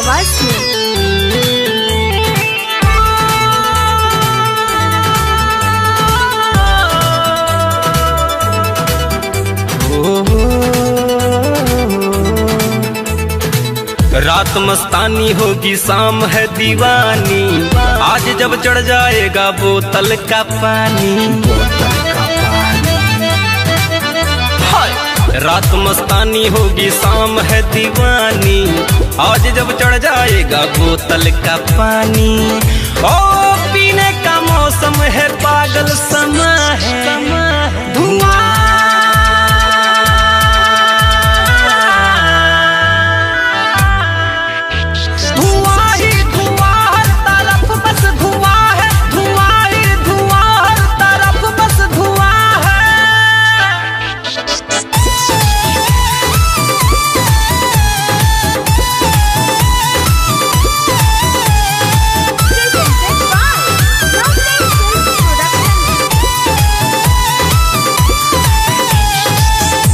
आवाज में। रात मस्तानी होगी शाम है दीवानी, आज जब चढ़ जाएगा बोतल का पानी। रात मस्तानी होगी शाम है दीवानी, आज जब चढ़ जाएगा बोतल का पानी। ओ पीने का मौसम है पागल समा है धुआं।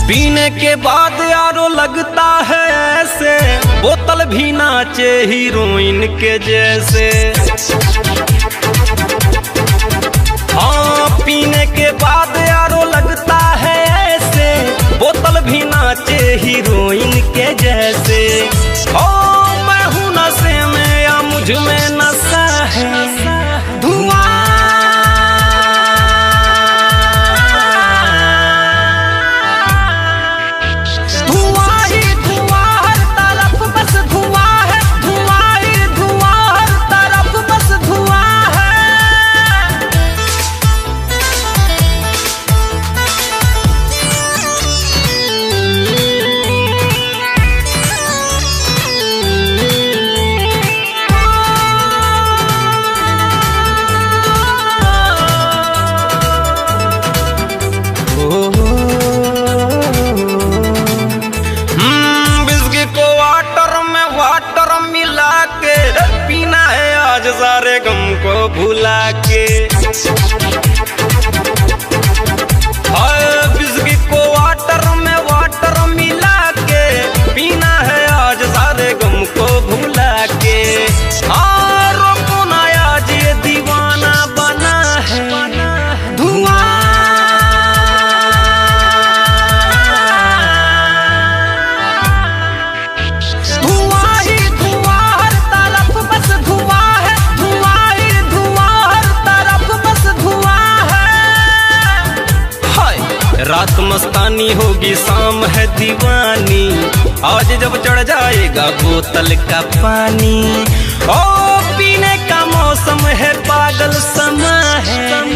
पीने के बाद यारो लगता है ऐसे, बोतल भी नाचे हीरोइन के जैसे। हाँ पीने के बाद यारो लगता है ऐसे, बोतल भी नाचे हीरोइन के जैसे। ओ मैं हूँ नशे में या मुझ में नशा है धुआं। पीना है आज सारे गम को भुला के। बिस्किट को वाटर में वाटर मिला के, पीना है आज सारे गम को भुला के। हाँ रोको ना आज ये दीवाना बना है धुआं। रात मस्तानी होगी शाम है दीवानी, आज जब चढ़ जाएगा बोतल का पानी। ओ पीने का मौसम है पागल समा है।